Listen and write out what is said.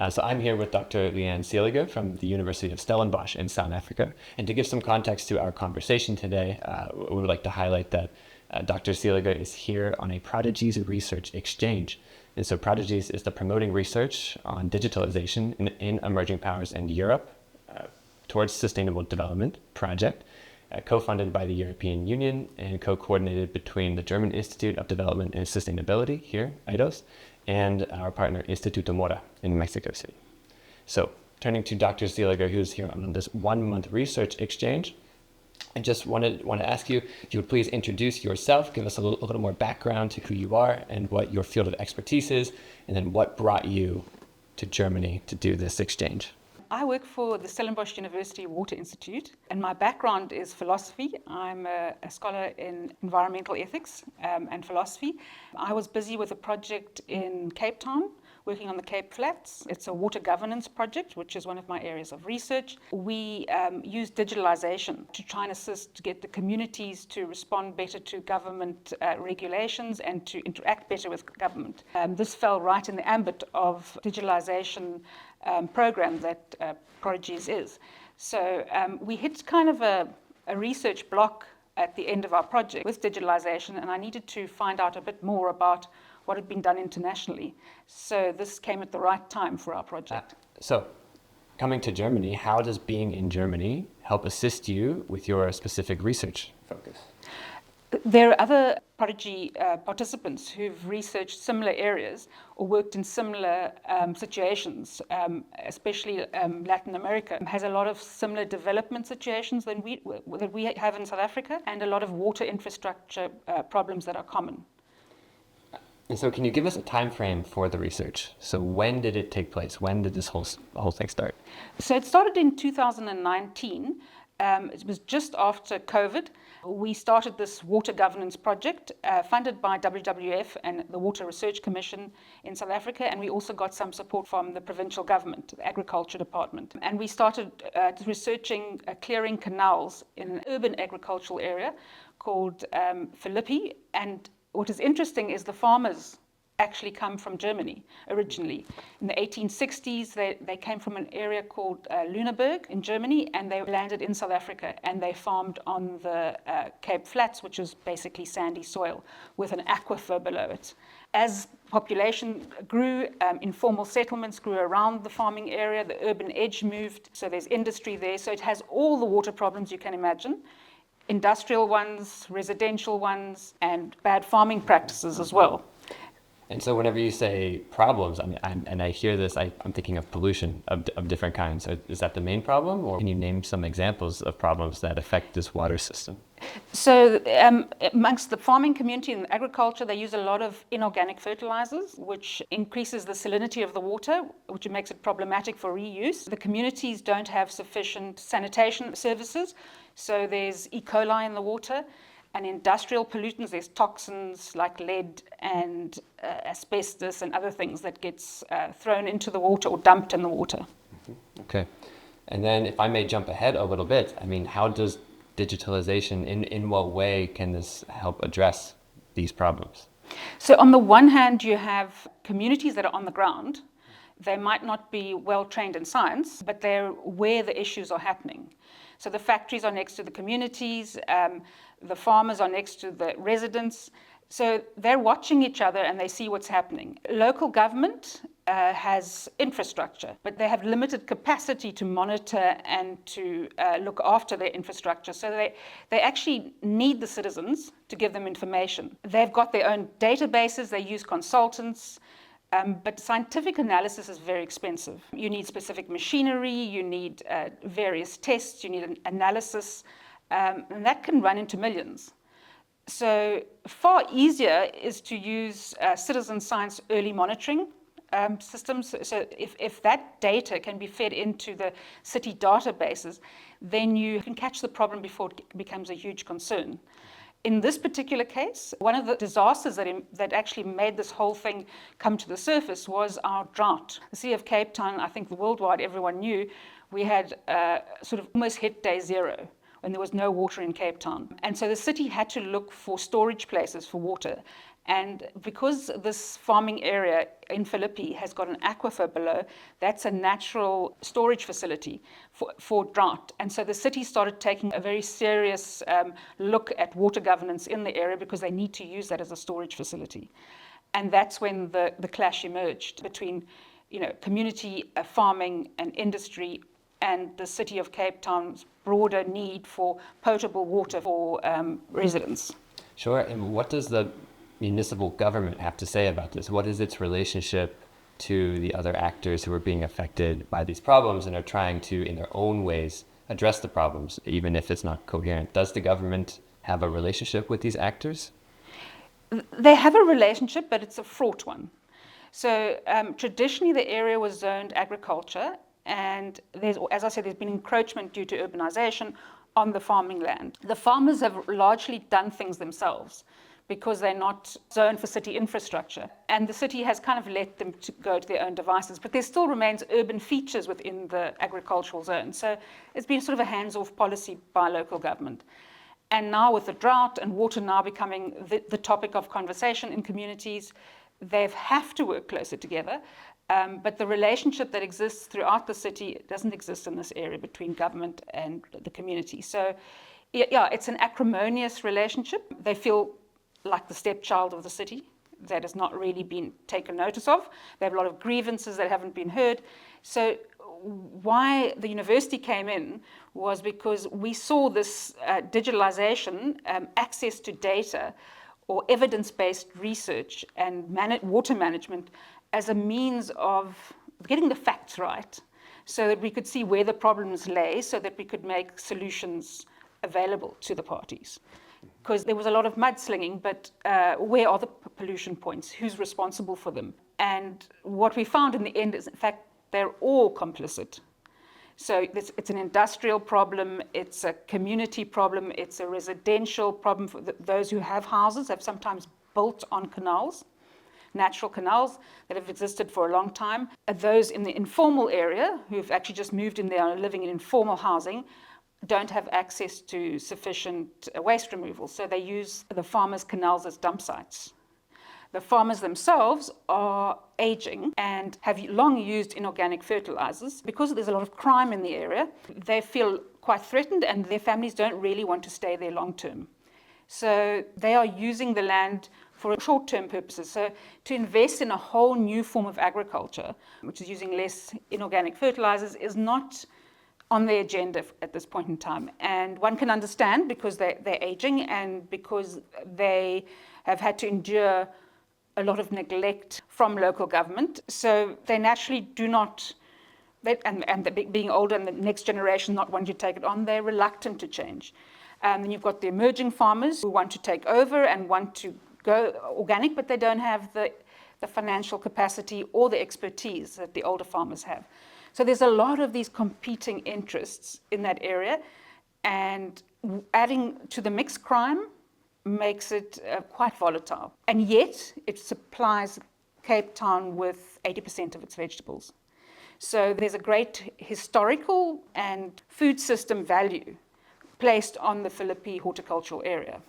So I'm here with Dr. Leanne Seeliger from the University of Stellenbosch in South Africa. And to give some context to our conversation today, we would like to highlight that Dr. Seeliger is here on a Prodigies Research Exchange. And so Prodigies is the promoting research on digitalization in emerging powers and Europe towards sustainable development project, co-funded by the European Union and co-coordinated between the German Institute of Development and Sustainability here, IDOS, and our partner Instituto Mora in Mexico City. So turning to Dr. Seeliger, who's here on this 1 month research exchange, I just want to ask you if you would please introduce yourself, give us a little more background to who you are and what your field of expertise is, and then what brought you to Germany to do this exchange. I work for the Stellenbosch University Water Institute, and my background is philosophy. I'm a scholar in environmental ethics and philosophy. I was busy with a project in Cape Town, working on the Cape Flats. It's a water governance project, which is one of my areas of research. We use digitalization to try and assist to get the communities to respond better to government regulations and to interact better with government. This fell right in the ambit of digitalization program that Prodigies is. So we hit kind of a research block at the end of our project with digitalization, and I needed to find out a bit more about what had been done internationally. So this came at the right time for our project. So coming to Germany, how does being in Germany help assist you with your specific research focus? There are other Prodigy participants who've researched similar areas or worked in similar situations, especially Latin America has a lot of similar development situations that we have in South Africa, and a lot of water infrastructure problems that are common. And so can you give us a time frame for the research? So when did it take place? When did this whole thing start? So it started in 2019. It was just after COVID. We started this water governance project funded by WWF and the Water Research Commission in South Africa, and we also got some support from the provincial government, the Agriculture Department. And we started researching clearing canals in an urban agricultural area called Philippi. And what is interesting is the farmers actually come from Germany originally. In the 1860s, they came from an area called Lüneburg in Germany, and they landed in South Africa, and they farmed on the Cape Flats, which is basically sandy soil with an aquifer below it. As population grew, informal settlements grew around the farming area, the urban edge moved, so there's industry there, so it has all the water problems you can imagine. Industrial ones, residential ones, and bad farming practices as well. And so whenever you say problems, I hear this, I'm thinking of pollution of different kinds. So is that the main problem, or can you name some examples of problems that affect this water system? So amongst the farming community and agriculture, they use a lot of inorganic fertilizers, which increases the salinity of the water, which makes it problematic for reuse. The communities don't have sufficient sanitation services, so there's E. coli in the water. And industrial pollutants, there's toxins like lead and asbestos and other things that gets thrown into the water or dumped in the water. Mm-hmm. Okay. And then if I may jump ahead a little bit, how does digitalization, in what way can this help address these problems? So on the one hand, you have communities that are on the ground. They might not be well trained in science, but they're where the issues are happening. So the factories are next to the communities, the farmers are next to the residents. So they're watching each other and they see what's happening. Local government has infrastructure, but they have limited capacity to monitor and to look after their infrastructure. So they actually need the citizens to give them information. They've got their own databases, they use consultants, but scientific analysis is very expensive. You need specific machinery, you need various tests, you need an analysis, and that can run into millions. So far easier is to use citizen science early monitoring systems. So if that data can be fed into the city databases, then you can catch the problem before it becomes a huge concern. In this particular case, one of the disasters that actually made this whole thing come to the surface was our drought. The Sea of Cape Town, I think worldwide everyone knew, we had sort of almost hit day zero. when there was no water in Cape Town. And so the city had to look for storage places for water. And because this farming area in Philippi has got an aquifer below, that's a natural storage facility for drought. And so the city started taking a very serious look at water governance in the area because they need to use that as a storage facility. And that's when the clash emerged between, community farming and industry and the city of Cape Town's broader need for potable water for residents. Sure. And what does the municipal government have to say about this? What is its relationship to the other actors who are being affected by these problems and are trying to, in their own ways, address the problems, even if it's not coherent? Does the government have a relationship with these actors? They have a relationship, but it's a fraught one. So traditionally, the area was zoned agriculture, and as I said, there's been encroachment due to urbanization on the farming land. The farmers have largely done things themselves because they're not zoned for city infrastructure. And the city has kind of let them go to their own devices, but there still remains urban features within the agricultural zone. So it's been sort of a hands-off policy by local government. And now with the drought and water now becoming the topic of conversation in communities, they have to work closer together. But the relationship that exists throughout the city doesn't exist in this area between government and the community. So yeah, it's an acrimonious relationship. They feel like the stepchild of the city that has not really been taken notice of. They have a lot of grievances that haven't been heard. So why the university came in was because we saw this digitalization, access to data or evidence-based research and water management as a means of getting the facts right so that we could see where the problems lay so that we could make solutions available to the parties. Because there was a lot of mudslinging, but where are the pollution points? Who's responsible for them? And what we found in the end is, in fact, they're all complicit. So it's an industrial problem, it's a community problem, it's a residential problem for those who have houses, have sometimes built on canals, natural canals that have existed for a long time. Those in the informal area who've actually just moved in there and are living in informal housing don't have access to sufficient waste removal, so they use the farmers' canals as dump sites. The farmers themselves are aging and have long used inorganic fertilizers. Because there's a lot of crime in the area, they feel quite threatened and their families don't really want to stay there long term. So they are using the land for short-term purposes. So to invest in a whole new form of agriculture, which is using less inorganic fertilizers, is not on the agenda at this point in time. And one can understand because they're aging and because they have had to endure a lot of neglect from local government. So they naturally do not, being older and the next generation not wanting to take it on, they're reluctant to change. Then you've got the emerging farmers who want to take over and want to go organic, but they don't have the financial capacity or the expertise that the older farmers have. So there's a lot of these competing interests in that area, and adding to the mixed crime makes it quite volatile. And yet it supplies Cape Town with 80% of its vegetables. So there's a great historical and food system value placed on the Philippi horticultural area.